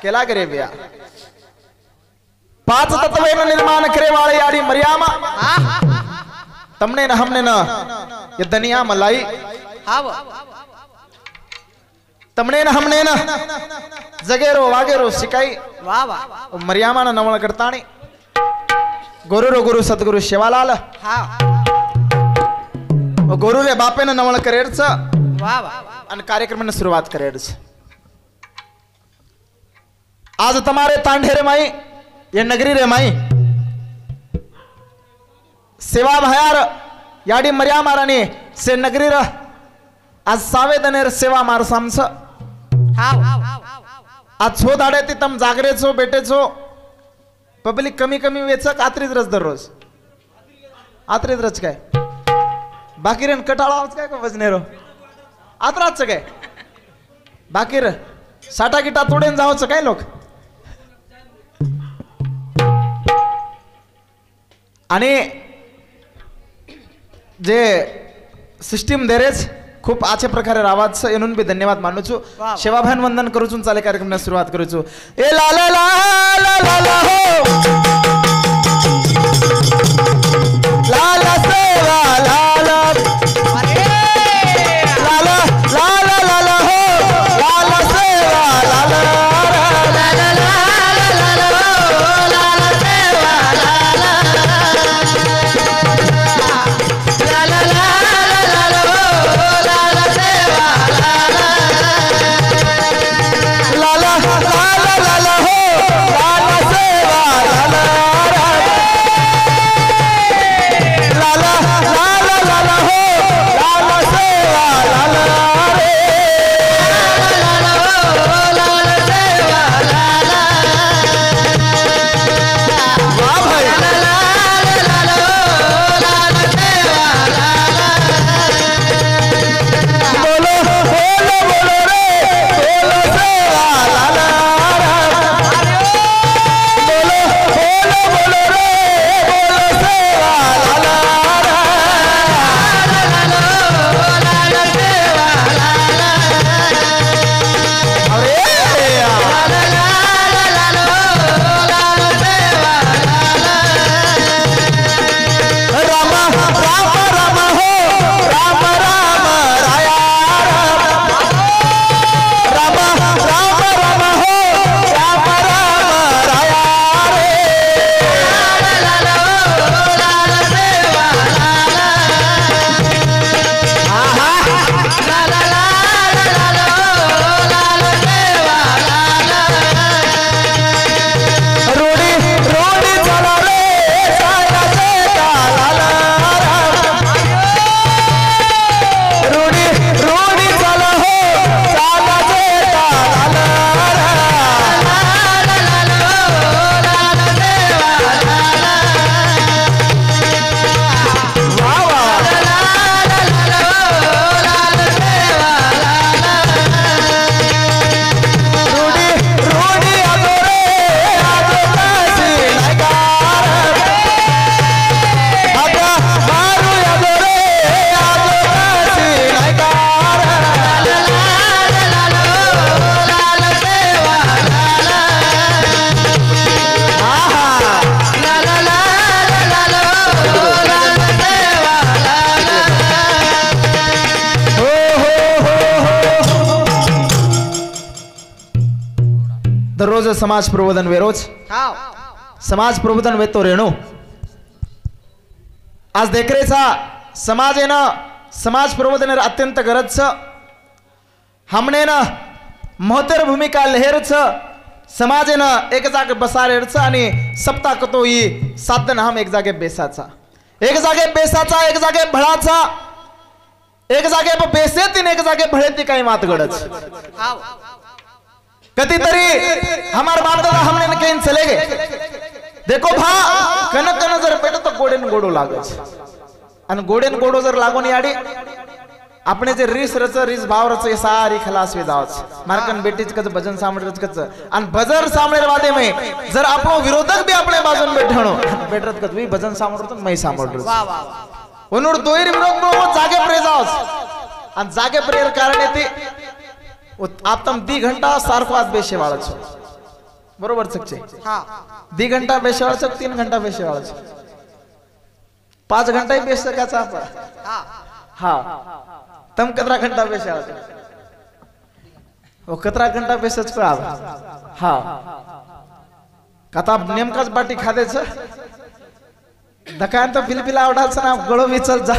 केला करे भैया पांच तत्व निर्माण करे वाले यारी मरियामा तमने न हमने न ये दुनिया मलाई तमने न हमने न जगेरो वागेरो सिकाई वाह वाह मरियामा न नवल करतानी गुरु रो गुरु सतगुरु शिवालाल हाँ गुरु रे बापे न नवल करेर छ वाह वाह अन कार्यक्रम ने शुरुआत करेर छ आज तुम्हारे तांढे रे माई ये नगरी रे माई सेवा भयार याडी मर्या मारानी से नगरी र आज सावेदनेर सेवा मार सामस हाँ आज छो दाडे ती तम जागरे छो बेटे छो पब्लिक कमी कमी वेचक आत्रीच रस दररोज आत्रीच रच काय बाकी रेन कटाळा आवाज काय को वजनेरो आत्राच काय बाकी रे साटा गिटा तोडेन जावच काय लोक आणि जे सिस्टीम देरेच खूप आचे प्रकारे आवाज येऊन भी धन्यवाद मानू छु सेवाभान वंदन करू छु चाले कार्यक्रम ने सुरुवात करू छु ए ला ला ला ला ला ला हो ला ला सेवा ला ला ला ला ला ला ला ला हो ला ला सेवा ला ला ला ला ला ला ला हो ला ला सेवा ला ला ला ला ला ला ला हो ला ला सेवा ला ला ला ला ला ला ला हो ला ला सेवा ला ला समाज प्रबोधन वेरोज हाव समाज प्रबोधन वेतो रेणू आज देखरेचा समाज आहे ना समाज प्रबोधन अत्यंत गरज हमने ना महत्तर भूमिका लहेरच समाज आहे ना एक जागे बसारेच आणि सप्ताह कतो ही साधन हम एक जागे बेसाचा एक जागे बेसाचा एक जागे भळाचा एक जागे बेसे तीन एक जागे भळे ती काही मात गडच हाव कति तरी हमार बाप दादा हमने कहीं चले गए देखो भा कन कन जर पेट तो गोडेन गोडो लागच आणि गोडेन गोडो जर लागून याडी अपने जे रीस रच रीस भाव रच सारी खलास वे जावच मारकन बेटीच कच भजन सामळच कच आणि भजन सामळे वादे में जर आपलो विरोधक भी अपने बाजून बैठणो बैठत कच वी भजन सामळतो मै सामळतो वाह वाह उनोर दोईर विरोध में वो जागे प्रे जावच आणि जागे प्रेर कारण येते आप तम 2 घंटा सारखो आज बेशे वाळच बरोबर सकचे हां 2 घंटा बेशे वाळच 3 घंटा बेशे वाळच 5 घंटा ही बेश सकाचा आपण हां हाँ तम कतरा घंटा बेशे वाळच वो कतरा घंटा बेसच को आव हाँ कथा नेमकाच बाटी खादेच दकान तो बिलबिला आवडाच ना गळो विचल जा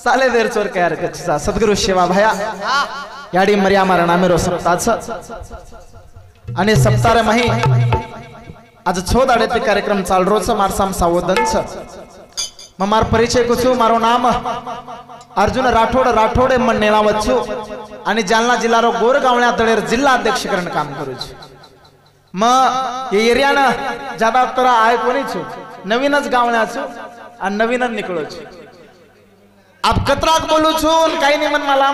साले देर चोर काय हरकत सद्गुरु सेवा भया याडी मर्या मारा नामेरो सप्ताच आणि सप्ताह मही आज 6 दाडे कार्यक्रम चाल रोज मारसाम सावोदनच मार परिचय कुछु मारो नाम अर्जुन राठोड राठोडे मन नेलावच्छु आणि जालना जिल्हारो गोरगावण्या तळेर जिल्हा अध्यक्ष करण काम करूच म ये एरिया ना ज्यादा तरा आय कोणी छु नवीनच गावण्याचो आणि नवीनच निकळोच आप कतराक बोलू छु काही नाही मन मला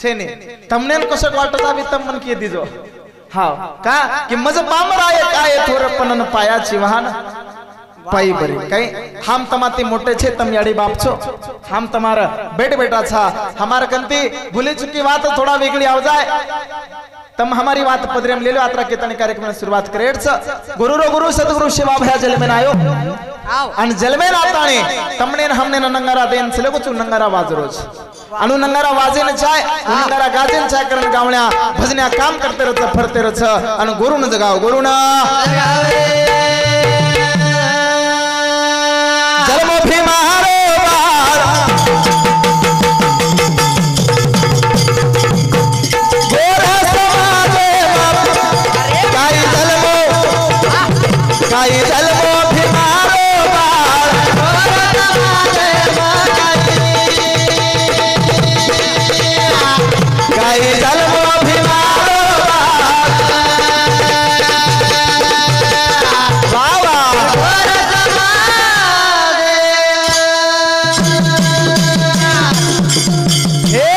छे ने तमने कसं वाटत आवी तम मन के दिजो हां का की मज बामर आहे काय थोर पनन पायाची वाहन पाई बरी काही हम तमाती मोटे छे तम याडी बाप छो हम तुम्हारा बेट बेटा छा हमार कंती भूली चुकी बात थोड़ा वेगळी आव जाए तम हमारी बात पदरेम ले लो यात्रा कीर्तन कार्यक्रम में शुरुआत करेच गुरु रो गुरु सद्गुरु सेवा भया जलमेन आयो अन जलमेन आताने तमने हमने नंगारा देन चले को नंगारा वाजरोज अनु नंगारा वाजे न चाय नंगारा गाजे न चाय करन गावण्या भजन्या काम करते रच फरते रच अन गुरु न जगाव गुरु न जन्म भीमारो काई जलमो भीमारो काई जलमो भीमारो बाबा हे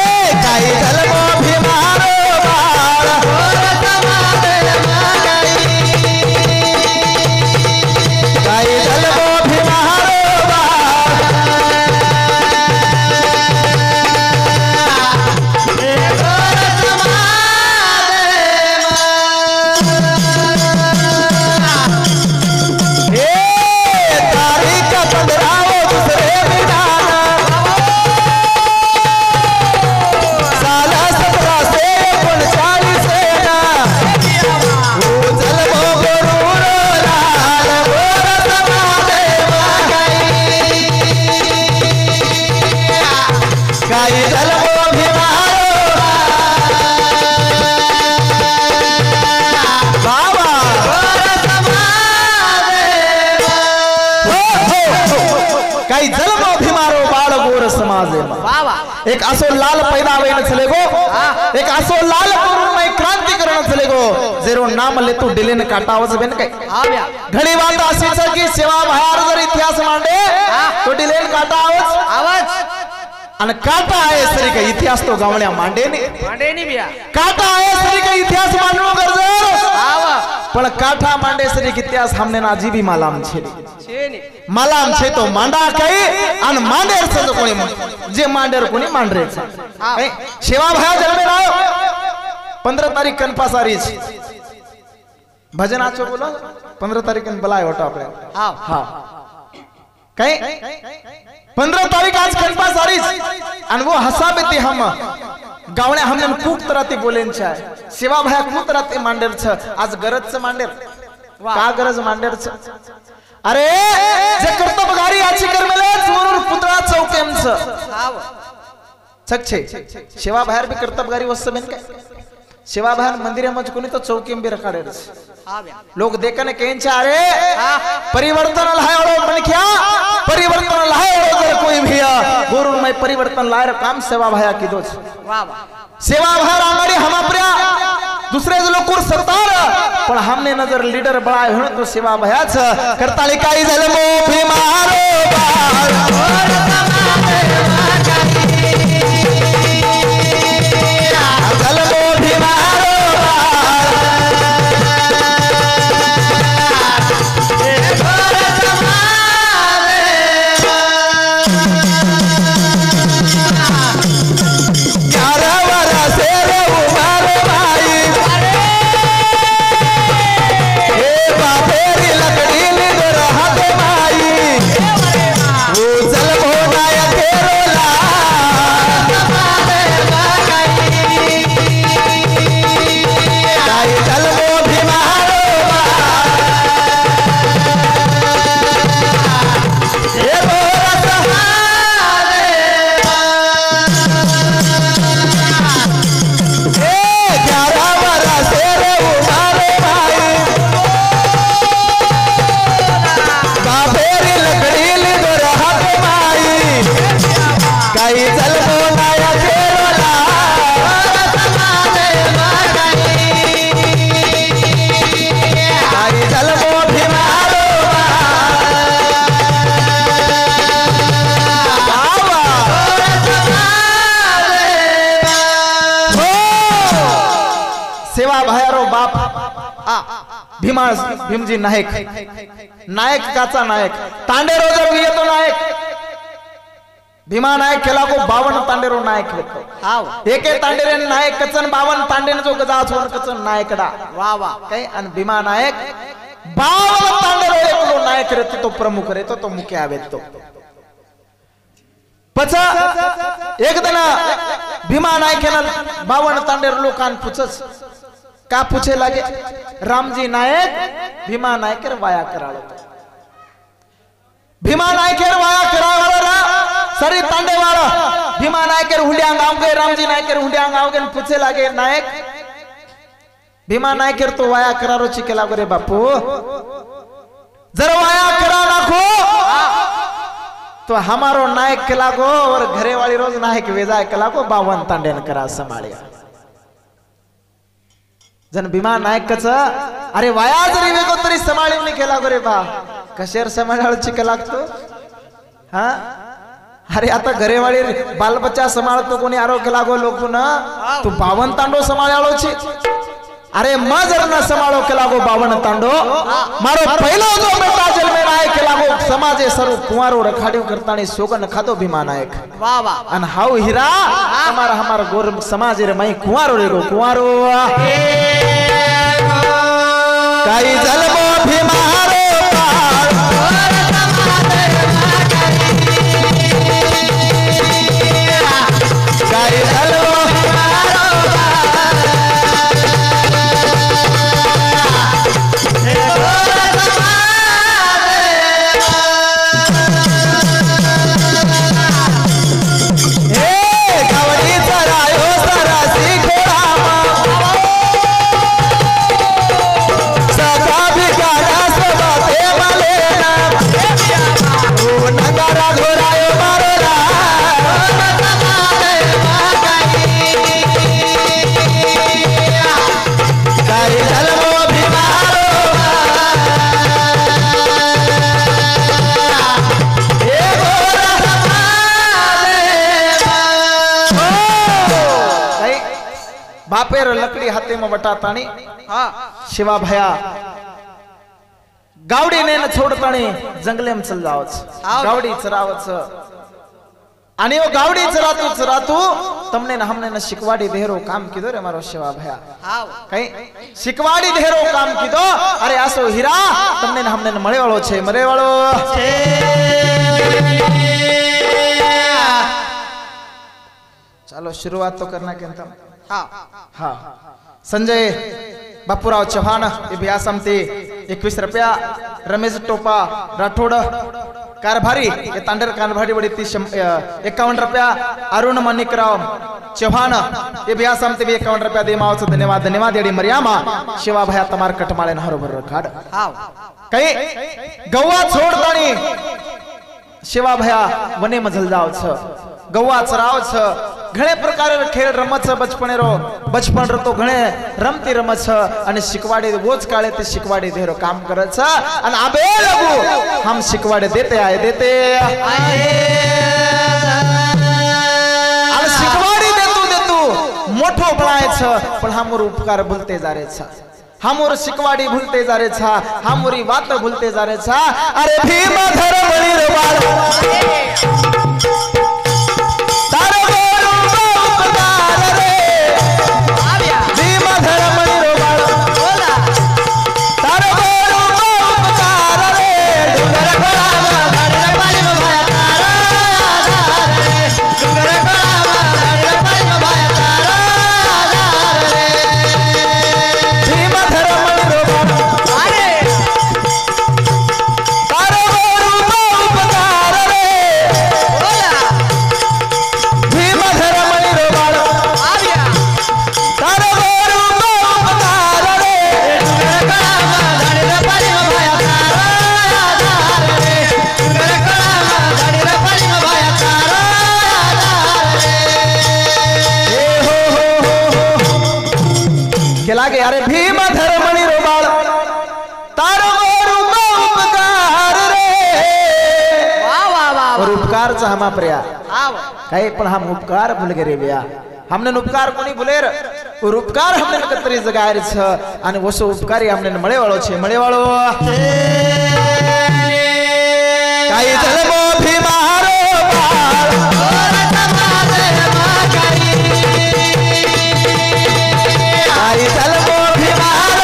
काई जलमो भीमारो एक असो लाल पैदा वेन चले गो एक असो लाल करुणमय क्रांति करण चले गो जेरो नाम ले तू डिलेन काटावच बेन काय आव्या घडी बात अशीच की सेवा बाहेर जर इतिहास मांडे तो डिलेन काटावच आवाज आणि काटा आहे सरी का इतिहास तो गावण्या मांडे ने बिया काटा आहे सरी का इतिहास मांडणो गरज आवा पण काठा मांडे सरी इतिहास हमने ना जीबी मालाम छे मालाम छे तो मांडा काही आणि मांडेर से तो कोणी जे मांडेर कोणी मांडरे सेवा भाया जन्मे राव 15 तारीख कनपा सारीच भजनाचो बोलो 15 तारीख कन बलाय होतो आपले हां हां काय 15 तारीख आज कनपा सारीच आणि वो हसाबे ते हम गावण्या हमने खूप राहते बोलेंच्या सेवा भया खूप राहते मांडेरच आज गरजच मांडेर का गरज मांडेरच अरे जे कर्तबगारी याची करमेलेच म्हणून पुतळा चौकेमच छे सेवा बाहेर भी कर्तबगारी वस्तु बेन काय सेवा बाहेर मंदिर में कोणी तो चौकेम भी रखाड़े लोग देखने कहें अरे परिवर्तन लाए मन क्या परिवर्तन लाए अगर कोई भी गुरु में परिवर्तन लाए काम सेवा भाया की दोच सेवा भाया आंगड़ी हम अपने दुसरे लोग को सरदार पण हमने नजर लीडर बढ़ाए हो तो सेवा भयाच करताली काही झाले मो भीमारो भीमा भीमजी नायक नायक काचा नायक तांडेरो जर येतो नायक भीमा नायक केला को 52 तांडेरो नायक येतो हाव एके तांडेरे नायक कचन 52 तांडेने जो गजाच वन कचन नायकडा वा वा काय आणि भीमा नायक 52 तांडेरो एकलो नायक रहते तो प्रमुख रहतो तो मुख्य आवेतो पचा एक दिन भीमा नायकेना 52 तांडेर लोकान पुछस का पूछे लगे रामजी नायक भीमा नायकर वाया करालो भीमा नायकर वाया करावाला सरी तांडे वाला भीमा नायकर हुंडिया गावगे रामजी नायकर हुंडिया गावगे पूछे लगे नायक भीमा नायकर तो वाया करारो चिके लागो रे बापू जरा वाया करा नाखो तो हमारो नायक के लागो और घरे वाली रोज नायक वेजाय के लागो 52 तांडेन करा संभाळ्या जन भीमा नायक कच अरे वाया जरी वेगो तरी सांभाळून नाही केला गोरे बा कशेर सांभाळायची का लागतो हा अरे आता घरेवाळी बाल बच्चा सांभाळतो कोणी आरोग्य लागो लोक ना तू 52 तांडो सांभाळालो छी अरे मां जर ना सांभाळो के लागो 52 तांडो मारो पहिलो जो बेटा जन्मे राय के लागो समाजे सरू कुंवारो रखाड्यो करतानी सोगन खातो भीमा नायक वाह वाह अन हाउ हीरा हमारा गोर समाज रे मई कुंवारो रेगो कुंवारो काई जलमो भीमारो काई जलमो बापेर लकड़ी हाथे में वटातानी शिवा भया गावडी ने छोड़तानी जंगले में चल जावच गावडी चरावच आणि ओ गावडी चरातू तमने न हमने न शिकवाडी देहरो काम कीधो रे मारो शिवा भया कई शिकवाडी देहरो काम कीधो अरे आसो हीरा तमने न हमने न मळे वाळो छे मरे वाळो छे चलो शुरुआत तो करना के हाँ हाँ संजय बापूराव चव्हाण समिति 21 रुपया रमेश टोपा राठोड कारभारी ये तांडेर कारभारी बड़ी 51 रुपया अरुण मणिकराव चव्हाण ये बिया समिति 51 रुपया देमावच धन्यवाद धन्यवाद येडी मर्यामा शिवा भया तमार कटमाळे हरोबर काढ हाँ काही गव्वा छोडतानी शिवा भया वने मजल जाव छ गव्वा चराव छ घणे प्रकार खेळ रमत छ बचपन रो तो घणे रमती रमत छ आणि शिकवाडे वोच काळे ते शिकवाडे धेरो काम करत छ आणि आबे लगू हम शिकवाडे देते आणि शिकवाडी देतू मोठो बनाय छ पण हमर उपकार भूलते जा रे छ हमोर शिकवाडी भूलते जा रे छा हमोरी बात भूलते जा रे छा अरे भीम धर्मणी रे बाळ तारे गोरू उपकार रे भीम धर्मणी रे बाळ बोला तारे गोरू उपकार रे डुंगर खळावा गाडीला पाणी भाया तारा रे डुंगर खळावा गाडीला पाणी भाया तारा रे भीम धर्मणी रे बाळ अरे तारे गोरू उपकार रे बोला भीम धर्मणी रे बाळ आव्या तारे गोरू उपकार रे डुंगर खळावा गाडीला पाणी भाया तारा रे डुंगर खळावा गाडीला पाणी भाया तारा रे हे हो केला गे अरे भीम धर्मणी रे बाळ तारो गोरू उपकार रे वाह वाह वाह और उपकार चा हमा पर्या हाँ काही पण हम उपकार भूल गे रे बिया हमने उपकार कोणी भूलेर और उपकार हमने कतरी जगायर छ आणि वसो उपकारी हमने मळेवाळो छे मळेवाळो काही जलमो भीमारो बाळ काही जलमो भीमारो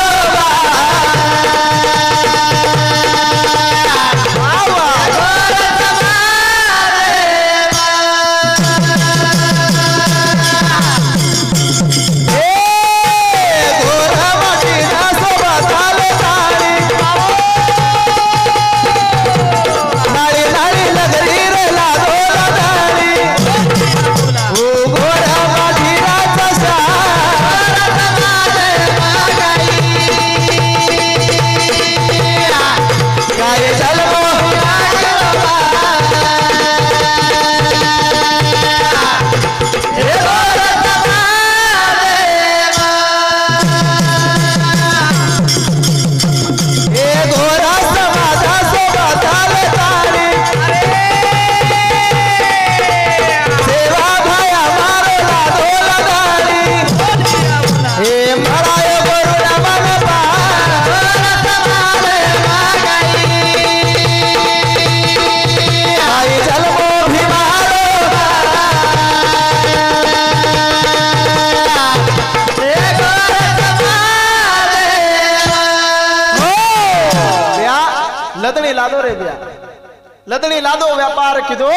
लदणी लादो व्यापार किदो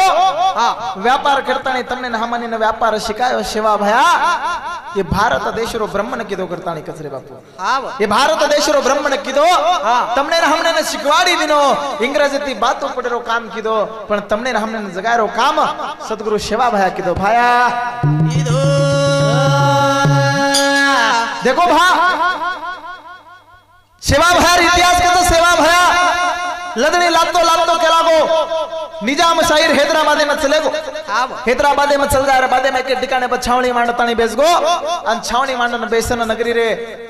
व्यापार करतानी तमने नहामानी न व्यापार शिकायो शिवा भया ये भारत देश रो ब्राह्मण किदो करतानी कचरे बापू ये भारत देश रो ब्राह्मण किदो तमने न हमने न शिकवाड़ी दिनो इंग्रजी बातों पड़ेरो काम किदो पण तमने न हमने न जगायरो काम सद्गुरु शिवा भया किदो भाया देखो भा शिवा भया इतिहास के तो सेवा भया लदनी लातो लातो के लागो निजाम शाहिर हैदराबादे में चले गो हैदराबादे में चल जाए बादे में के ठिकाने पर छावनी मांडतानी बेस गो अन छावनी मांडन बेसन नगरी रे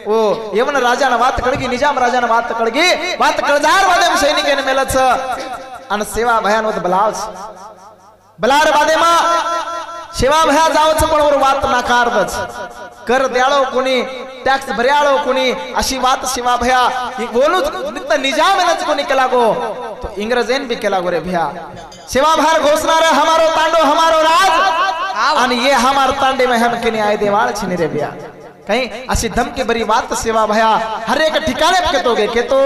ओ यवन राजा न बात कड़गी निजाम राजा न बात कड़गी बात कड़जार बादे में सैनिक ने मेलच अन सेवा भयान होत बलाव बलार बादे में सेवा भया जावच पण वर बात नाकार दच कर द्याळो कोणी टॅक्स भर्याळो कोणी अशी बात सेवा भया बोलूच नित निजाम नच कोणी केला गो तो इंग्रजेन भी केला गो रे भया सेवा भार घोषणा रे हमारो तांडो हमारो राज आणि ये हमार तांडे में हम केने आए देवाळ छिने रे भया कहीं अशी धमकी भरी बात सेवा भया हर एक ठिकाणे केतोगे केतो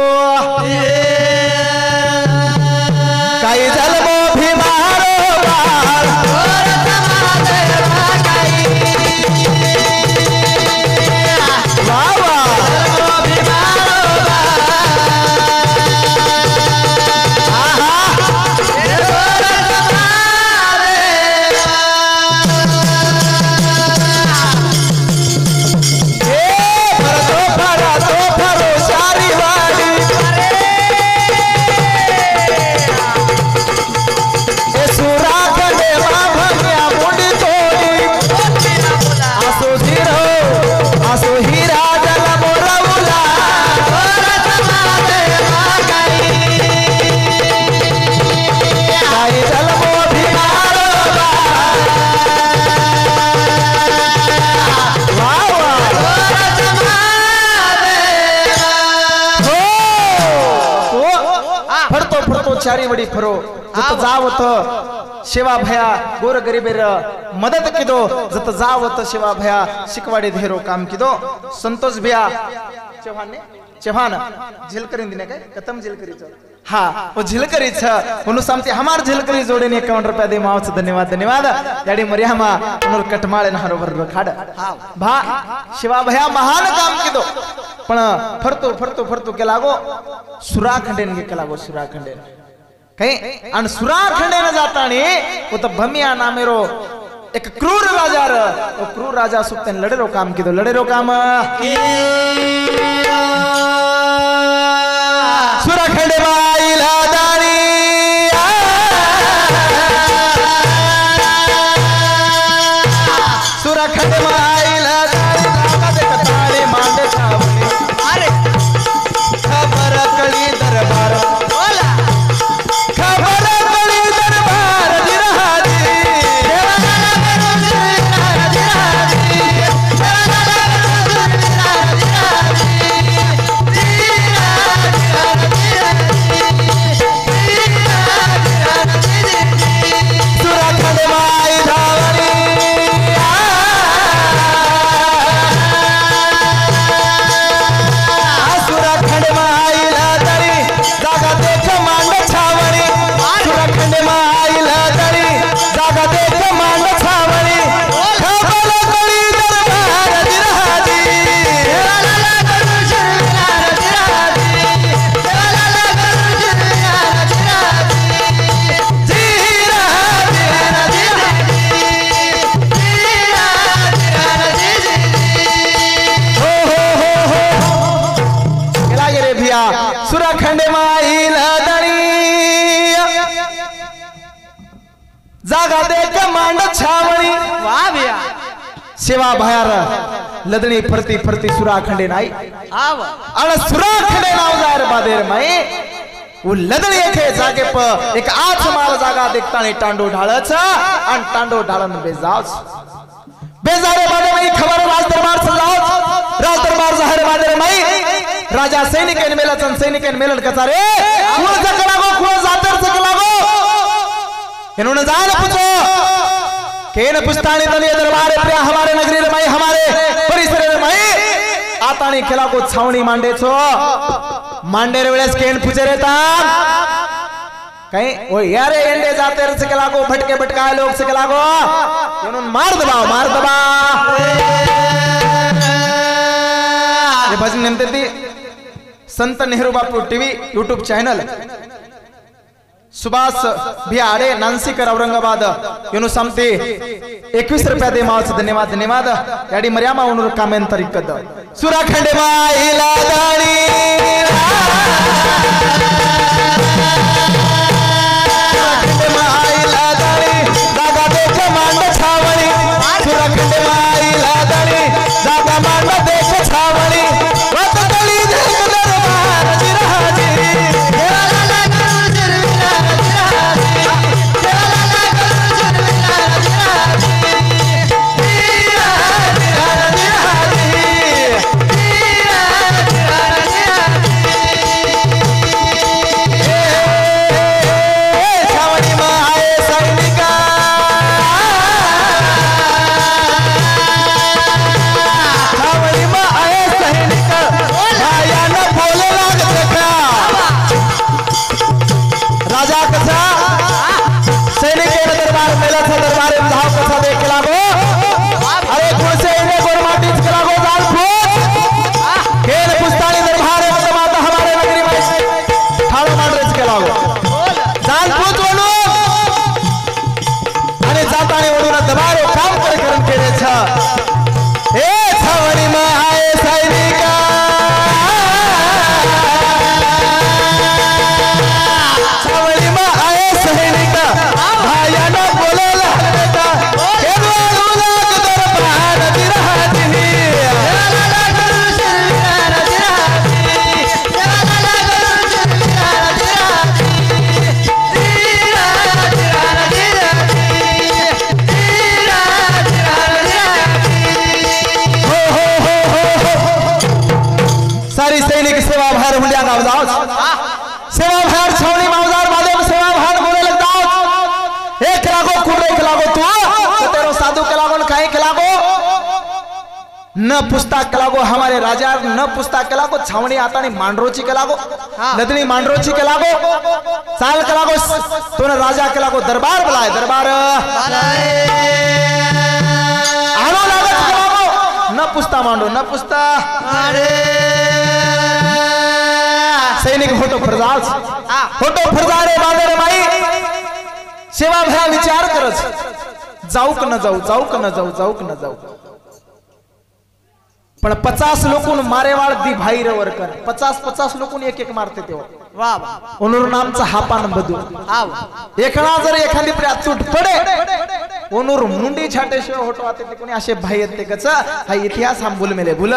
काही जलमो भीमारो बाळ चारी वडी फरो जत जावत सेवा भया गोर गरीबेर मदत किदो जत जावत सेवा भया शिकवाडे धेरो काम किदो संतोष भैया चव्हाण झिलकरी दिने काय कतम झिलकरीचं हाँ वो झिलकरी उन्होंने सामते हमार झिलकरी जोड़े ने 51 रुपया दे मावच धन्यवाद धन्यवाद याडी मरियामा उन्होंने कटमाळे नारो वर खाड भा शिवा भया महान काम किदो पण फरतो फरतो फरतो के लागो सुराखंडेन के लागो सुराखंडेन काही आणि सुराखंडेन जातानी वो तो भमिया नामेरो एक क्रूर राजा वो क्रूर राजा सुप्तेन लडेरो काम किदो लडेरो काम सुराखंडे बाईला दाणी सुराखंडे बाईला दाणी मांडे छावणी अरे खबर कळी दरबार बोला खबर कळी दरबार सुराखंडे माईल जागा देख मांड छावणी वाह भैया सेवा भयार लदणी फरती फरती सुराखंडे नाही आव आणि सुराखंडे नाव जायर बादेर माई वो लदणी एके जागे प एक आठ माल जागा देखतानी टांडो ढाळच आणि टांडो ढाळन बेजारे बादे माई खबर राज दरबार सल्लाह राज दरबार जाहिर बादेर माई राजा सैनिक मेलचन सैनिक मेलड कसा रे कुण जकलागो कुण जातर जकलागो इन्होंने जान पूछो केन पुस्तानी तनी दरबार प्रिया हमारे नगरी रे माई हमारे परिसर रे माई आतानी खेला को छावणी मांडे छो मांडे रे वेळेस केन पूछे रे ताम कहीं ओ यारे एंडे जाते रे सकला को भटके भटकाए लोग सकला को इन्होंने मार दबा ये भजन नेमते थी संत Nehru Bapu TV YouTube channel Subhash Bhiyade Nanasikar Aurangabad इनु समते 21 रुपया दे मावच धन्यवाद धन्यवाद याडी मर्यामा उनुर कामेन तरीकद सुराखंडे माईला दाणी सुराखंडे माईला दाणी जागा देख मांड छावणी सुराखंडे माईला दाणी जागा मांड देख छावणी वत तळी देख दरबार जिराजी सेवा भर छावणी मावजार कुर्रे खिलागो तू तो तेरो साधु खिलागो न खाई खिलागो न पुस्ता खिलागो हमारे राजा न पुस्ता खिलागो छावनी आता नहीं मांडरोची खिलागो नदनी मांडरोची खिलागो साल खिलागो तूने राजा खिलागो दरबार बुलाए दरबार आनो लागत खिलागो न पुस्ता मांडो न पुस्ता सैनिक फोटो फरजा रे बांधे रे माई सेवा भया विचार करच जाऊ क न जाऊ जाऊ क न जाऊ जाऊ क न जाऊ पण 50 लोकून मारेवाळ दी भाई रे वरकर 50 लोकून एक एक मारते तेव्हा वाह वाह ओनूर नामचा हापान बदू एखादा जर एखादी प्राचूट पडे ओनूर मुंडी छाटे शिवाय होतो आते ते कोणी असे भाई येते कच हा इतिहास हम भूल मेले भूल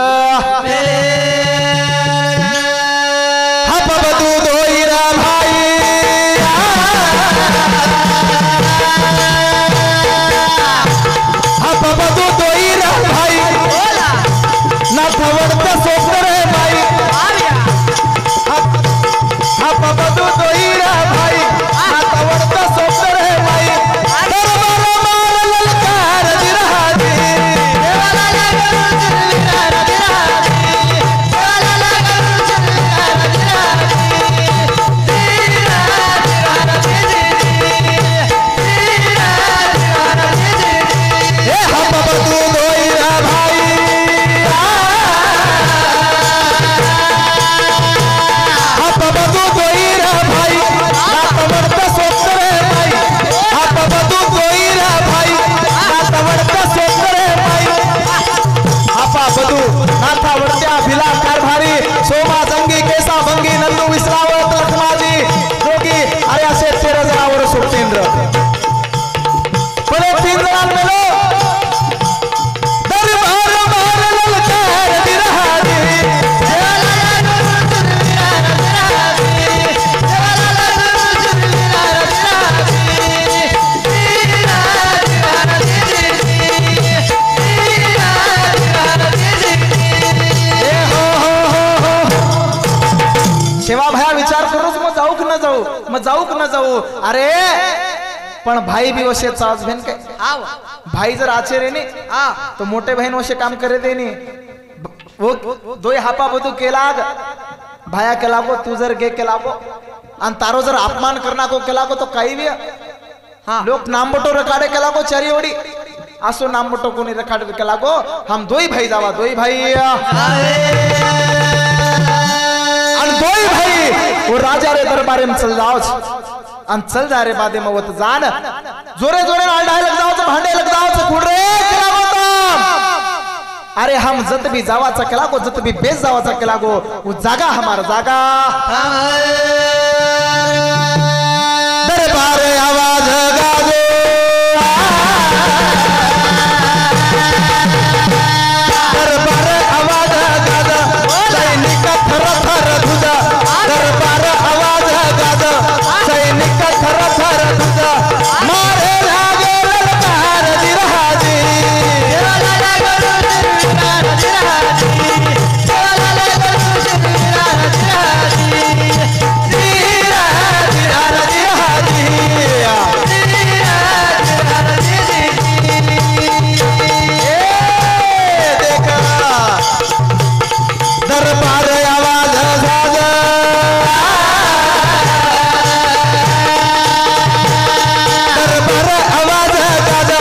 हाप बदू दोईरा भाई हाप बदू दोईरा भाई ना थवडता सोपरे भाई हाप बदू दोईरा भाई ना थवडता सोपरे भाई दरबार मार ललकार दिरादी देवाला लागू चलविरा दिरादी देवाला लागू चलविरा दिरादी हे हाप बदू दोईरा भाई हाप बदू दोईरा भाई ना तवडता सोपरे भाई हाप बदू दोईरा भाई ना तवडता सोपरे भाई हापा बदू नाथा वडत्या भिला कारभारी सोमा जंगी केसा भंगी नंदू विश्रावत लखमाजी जोगी अरे असे 13 जणांवर सोपतेंद्र पले 3 जणांमेलो दरबार मार ललकार दिरादी देवाला लागू चलविरा दिरादी देवाला लागू चलविरा दिरादी सेवा भया विचार करूच मग जाऊ की न जाऊ मग जाऊ की न जाऊ अरे पण भाई भी वसे चाच बहन काय भाई जर आचेरे ने तो मोटे बहन वसे काम करे देनी वो दोय हापा बदू केलाग भाया केलागो तू जर गे केलागो आणि तारो जर अपमान करना को केलागो तो काही भी लोक नामबटो रखाडे केलागो चारिवडी असो नामबटो कोणी रखाडे केलागो हम दोई भाई जावा दोई भाई आणि दोई भाई वो राजा रे दरबारे में चल जाओ आणि चल जा रे बादे मवत जान जोरे जोरे आलडाय लग जाओ भांडे लग जाओ कुडरे केलागो तो अरे हम जत भी जावाचा केलागो जत भी बेस जावाचा केलागो वो जागा हमारा जागा दरबारे आवाज गाजो दरबारे आवाज गाजा सैनिक थर थर धुजा दरबारे आवाज गाजा सैनिक थर थर धुजा मारे लागे ललकार दिरादी देवाला लागू चलविरा दिरादी देवाला लागू चलविरा दिरादी दरबार आवाज गाजा दरबार आवाज गाजा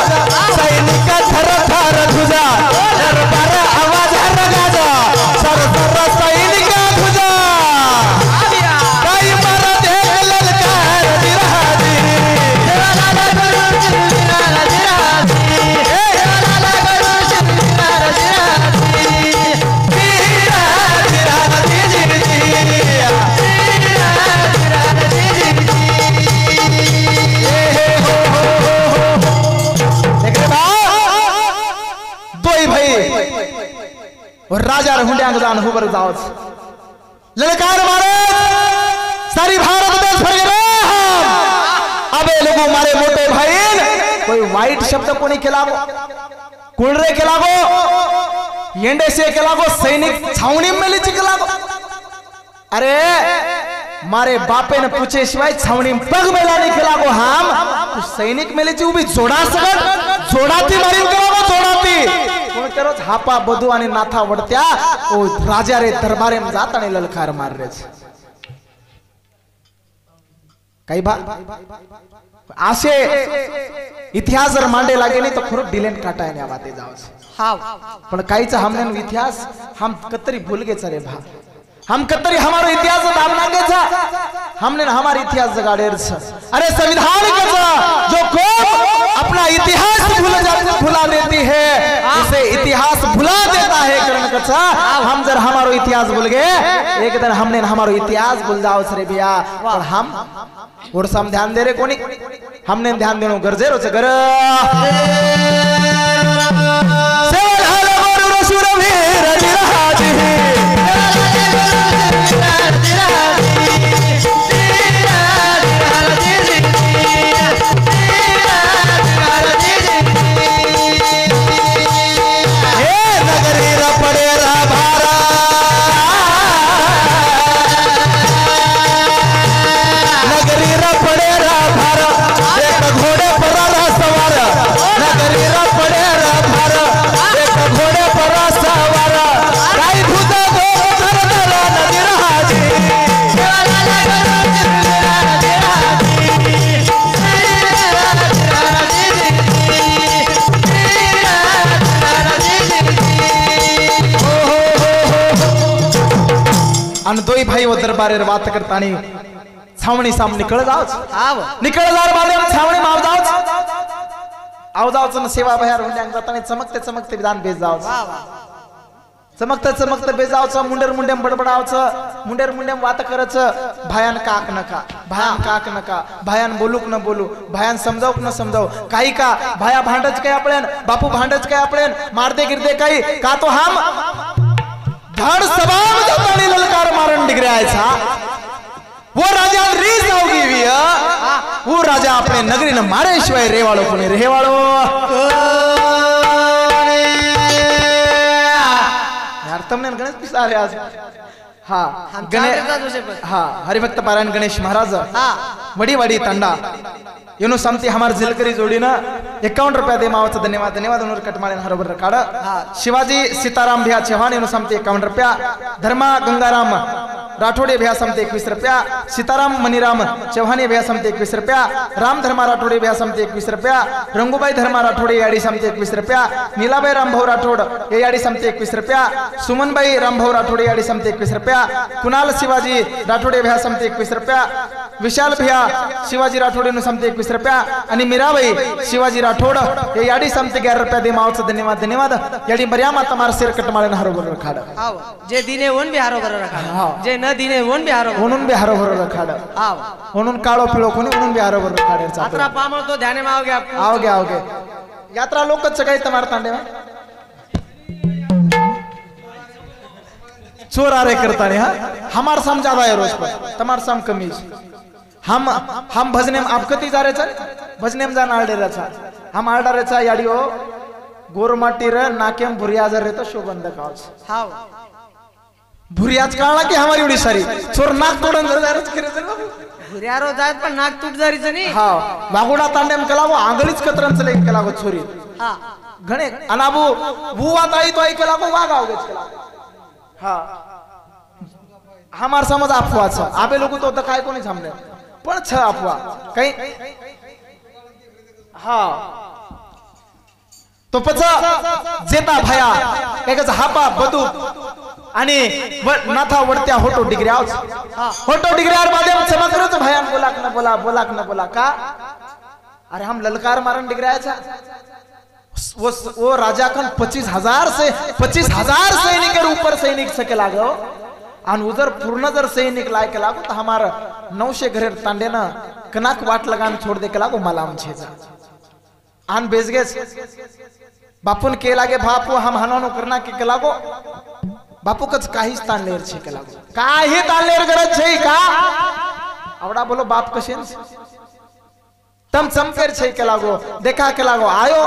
सैनिक थर थर धुजा दरबार आवाज गाजा सर सर सैनिक धुजा काही मारा देख ललकार दिरादी देवाला लागू चलविरा दिरादी देवाला लागू चलविरा और राजा हुंड्यांग जान हुबर जाओच ललकार मारे सारी भारत देश भर रे हम अबे लोगों मारे मोटे भाई कोई वाइट शब्द कोणी केलागो कुळरे केलागो येंडे से केलागो सैनिक छावणी में केलागो अरे मारे बापे ने पूछे शिवाय छावणी पग मेला नहीं केलागो हम तू सैनिक मेलेची उभी जोडा सगळं जोडाती मारीन करावं जोडाती कोण करत हापा बधू आणि नाथा वडत्या ओ राजा रे दरबारे जात आणि ललकार मार रेच काही बा असे इतिहास जर मांडे लागे नाही तर खरं डिलेन काटाय नाही आवाते जावच हाव पण काहीच हमने इतिहास हम कतरी भूल गए चले भा हम कतरी हमारो इतिहास दाबना के था हमने हमारा इतिहास जगाड़े अरे संविधान का जो कौम अपना इतिहास भुला देती है उसे इतिहास भुला देता है करण कचा हम जर हमारो इतिहास भूल गए एक दिन हमने हमारो इतिहास भूल जाओ सरे भैया और हम और सम ध्यान दे रे कोणी हमने ध्यान देनो गरजेरो च गर दोई भाई वो दरबारे बात करता नहीं छावनी साम निकल जाओ निकल जाओ बाद हम छावनी माव जाओ आओ जाओ न सेवा बाहेर हुंड्यांग जातानी चमकते चमकते विधान बेज जाओ चमकते चमकते बेज जाओ मुंडेर मुंडेम बडबडावच मुंडेर मुंडेम वात करच भयान काक नका भयान बोलूक न बोलू भयान समजावक न समजाव काही का भाया भांडच काय आपल्यान बापू भांडच काय आपल्यान मारदे गिरदे काही का तो हम धड़ सभा में जातानी ललकार मारन डिगरायचा वो राजा रीस जाऊगी भी वो राजा अपने नगरी न मारे शिवाय रेवाड़ो कोणी रेवाड़ो यार तुमने गणेश पिसारे आज हाँ गणेश हाँ हरिभक्त पारायण गणेश महाराज वडी वडी तंडा येनो समती हमार जिलकरी जोड़ी ना 51 रुपया दे मावच धन्यवाद धन्यवाद उन्होंने कटमाले हरोबर रकाड शिवाजी सीताराम भैया चौहान येनो समती 51 रुपया धर्मा गंगाराम राठोडे भैया समते 21 रुपया सीताराम मनीराम चौहानी भैया समते 21 रुपया राम धर्मा राठोडे भैया समते 21 रुपया रंगूबाई धर्मा राठोडे याडी समते 21 रुपया नीलाबाई रामभाऊ राठोड ये याडी समते 21 रुपया सुमनबाई रामभाऊ राठोडे याडी समते 21 रुपया कुणाल शिवाजी राठोडे भैया समते 21 रुपया विशाल भैया शिवाजी राठोडे नु समते 21 रुपया आणि मीराबाई शिवाजी राठोड ये याडी समते 11 रुपया दे मावच धन्यवाद धन्यवाद याडी मर्यामा तमार सिर कटमाळे हरोबर रखाड जे दिने ओन भी हरोबर रखाड जे न दिने ओन भी हरोबर म्हणून बी हरोबर रखाड म्हणून काळो पिळो कोणी म्हणून बी हरोबर रखाड यात्रा पामळ तो ध्याने में आओगे यात्रा लोकच काही तमार तांडे चोर आ रहे करता नहीं हाँ हमार साम ज्यादा है रोज पर तमार साम कमी हम भजने में आप कती जा रहे चल भजने में जान आल्डे रहा हम आल्डा रहे याडियो गोरमाटी रे नाकेम भुरिया जर रहे तो शोभन दकावच हां भुरियाच काळा की हमारी उडी सारी चोर नाक तोडन जर जारच करे चल भुरियारो जात पण नाक तूट जारीच नाही हां वागुडा तांडेम कलागो आंगळीच कतरन चले कलागो छोरी हां घणे अनाबू बुवा ताई तो आई कलागो वागावगेच कलागो हाँ हमार समझ अफवा छ आबे लोग तो काय कोणी थांबले पण छ अफवा काही हाँ तो पचा जेता भया एकच हापा बदू आणि नाथा वडत्या होटो डिग्री आवच होटो डिग्री आर बादे चमकरच भयान बोलाक न बोला का अरे हम ललकार मारन डिग्री आया वो राजा खन 25,000 सैनिक के ऊपर सैनिक सके लागो और उधर पूर्ण जर सैनिक लायक लागो तो हमारा 900 घरे तांडे ना कनाक वाट लगान छोड़ दे के लागो मलाम छेजा आन बेच गए बापुन के लागे बापू हम हनोनो करना के लागो बापू कच काहीच ताणलेर छे के लागो काही ताणलेर गरज छे का आवडा बोलो बाप कशेन तम चमकेर छे के लागो देखा के लागो आयो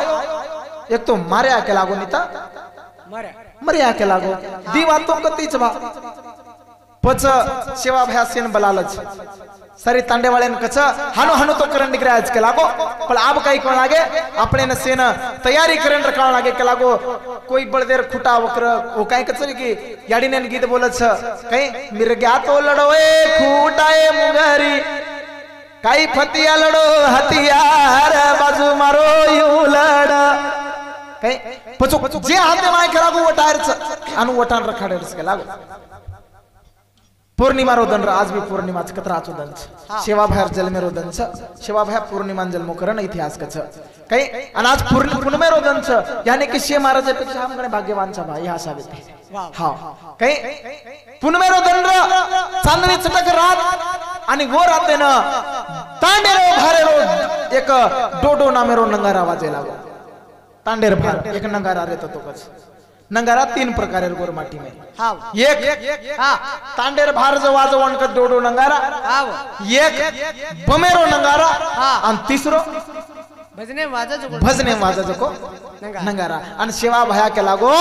एक तो मार्या के लागो नीता मर्या के लागो दी बात तो कतीच बा पच सेवा भया सेन बलालच सारी तांडेवाळ्यान कच हानो हानो तो करंट निकरे आज के लागो पण अब कई कोण लागे अपने न सेना तैयारी करन रखाव लागे के लागो कोई बळदेर खुटा वक्र वो काय कचरी की याडीने गीत बोलत छ कई मिरग्या तो लडोए खुटाए मुंगरी काई फतिया लडो हथियार बाजू मारो यू लड कई पचो जे हाते माय के लागो वटार छ अनु वटान रखाडेस के लागो पौर्णिमा रोदन आज भी पौर्णिमा कतराचो दन सेवा भयर जल में रोदन सेवा भया पौर्णिमा जल मोकरण इतिहास कच काही आणि आज पूर्णिमे रोदन यानी की शे महाराजापेक्षा हम गणे भाग्यवान छ भाई हा साबित हा काही पुनमे रोदन चांदणी चटक रात आणि वो राते न तांडेरो भारेरो एक डोडो नामेरो नंगारा वाजे लागो तांडेर भार एक नंगारा रेतो तो कच नंगारा 3 प्रकार है गोरमाटी में हां एक हां तांडेर भार जो वाजवण का डोडो नंगारा हां एक बमेरो नंगारा हां आणि तिसरो भजने वाजा जो नंगारा आणि सेवा भया के लागो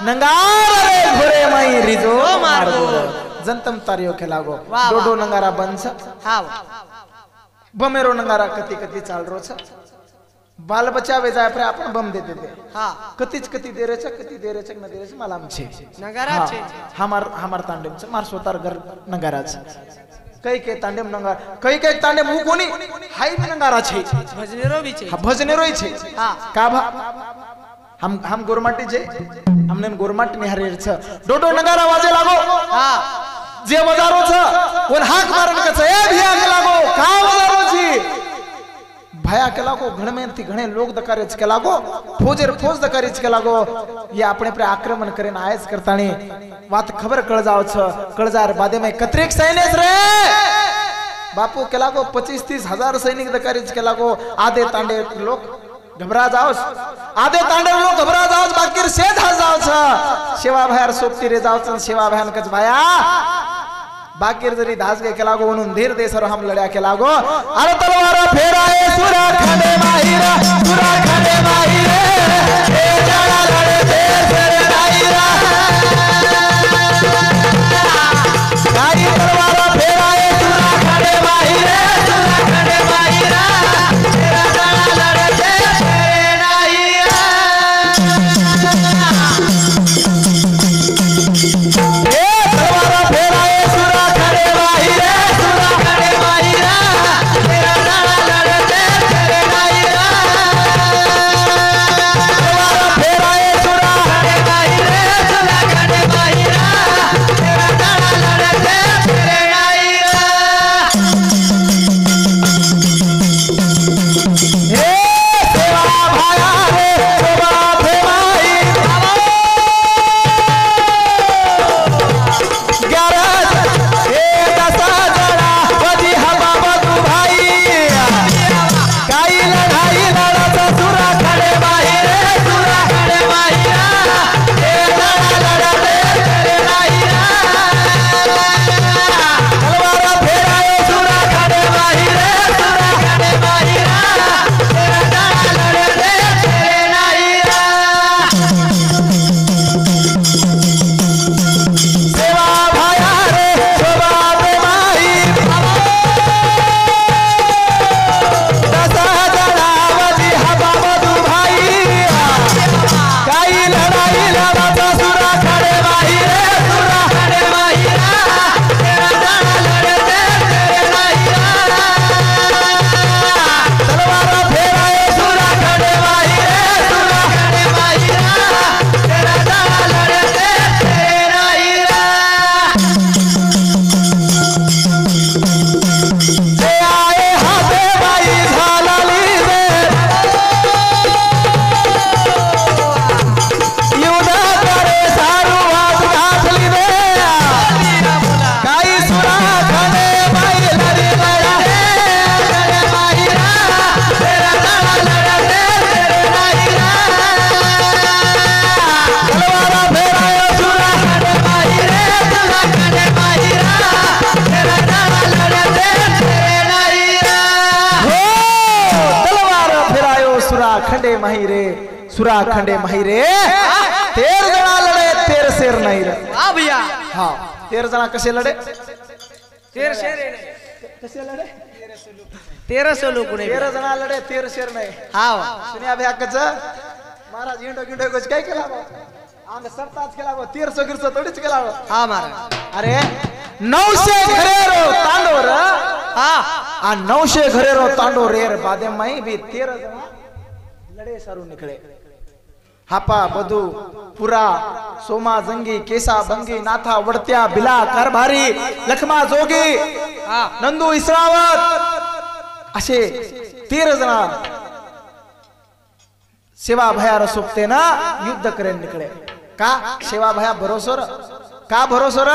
नंगारा रे घोरे माई रिजो मारगो जनतम तारियो के लागो डोडो नंगारा बंस हां बमेरो नंगारा कती कती चाल रो छ बाल बच्चा वे जाय पर आपण बम देते थे हां कती देरे छ कती देरे छ न देरे छ मालाम छे नगारा छे हमार तांडेम छ मार सोतार घर नगारा छ कई के तांडेम नगार कई के तांडेम हु कोनी हाई भी नगारा छे भजनेरो भी छे भजनेरो ही छे हां का भा हम गोरमाटी छे हमने गोरमाटी निहारेर छ डोडो नगारा वाजे लागो हां जे बजारो छ कोन हाक मारन के छ ए भिया के लागो का बजारो छी भया के लागो घण में थी घणे लोग दकारेच के लागो फौज दकारेच के लागो ये अपने पर आक्रमण करेन आयस करतानी बात खबर कळ जाव छ कळजार बादे में कत्रेक सैनिक रे बापू के लागो 25-30 हजार सैनिक दकारेच के लागो आधे तांडे लोग घबरा जाओस आधे तांडे लोग घबरा जाओस बाकी सेध जाव छ सेवा भयार सोपती रे जाव छ सेवा भयान कच भाया बाकीर जरी दास के के लागो म्हणून धीर दे सर हम लड्या के लागो अरे तलवार फेराए सुरा खडे माहिरा हे जाळा लढे ते सर माहिरा काही तलवार फेराए सुरा खडे माहिरा हे जाळा लढे ते सर माहिरा हे तलवार फेराए सुरा खंडे माहिरे 13 जना लढे 13 शेर नाही रे हां भैया हां 13 जना कसे लढे 13 शेर कसे लढे 1300 लोक ने 13 जण लढे 13 शेर नाही हा सुनिया भ्याकच महाराज इंडो गिंडो कुछ काय केला बा अंग सप्ताह केला बा 1300 गिरसो थोडीच केला बा हा महाराज अरे 900 घरेरो तांडोर हा आ 900 घरेरो तांडो रेर बादे माई भी 13 जण लड़े सारू निकले हापा बधू पुरा सोमा जंगी केसा बंगी नाथा वडत्या बिला कारभारी लखमा जोगी नंदू इसरावत असे 13 जण सेवा भया सोबते ना युद्ध करेन निकले का सेवा भया भरोसोर का भरोसोर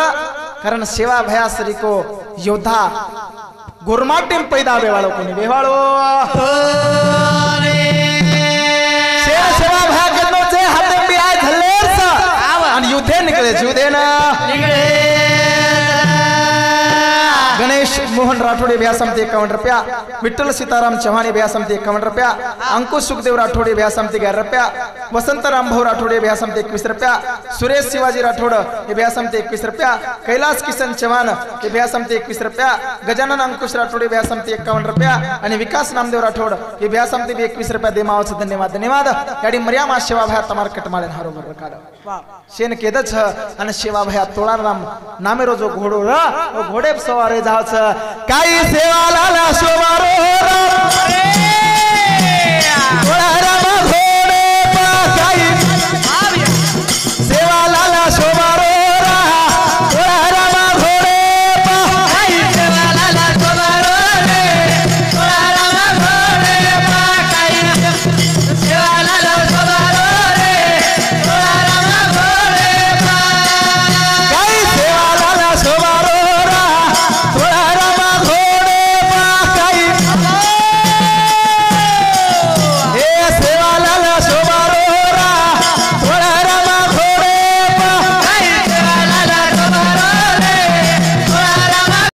कारण सेवा भया सरी को योद्धा गोरमाटीम पैदा बेवाळो कोणी बेवाळो सेवा भया केनो जे हाते बी आय धल्लेस आणि युद्धे निकले जुदे ना निकले गणेश मोहन राठोडे भ्या समते 51 रुपया विठ्ठल सीताराम चव्हाणे भ्या समते 51 रुपया अंकुश सुखदेव राठोडे भ्या समते 11 रुपया वसंत रामभाऊ राठोडे भ्या समते 21 रुपया सुरेश शिवाजी राठोड हे भ्या समते 21 रुपया कैलास किसन चव्हाण हे भ्या समते 21 रुपया गजानन अंकुश राठोडे भ्या समते 51 रुपया आणि विकास नामदेव राठोड हे भ्या समते 21 रुपया देमावच धन्यवाद धन्यवाद याडी मर्यामा सेवा भया तमार कटमाले हारो बर काढ शेन केदच आणि सेवा भया तोळार नाम नामेरो जो घोडो र घोडे सवारे जावच काही सेवा लाला शोभारो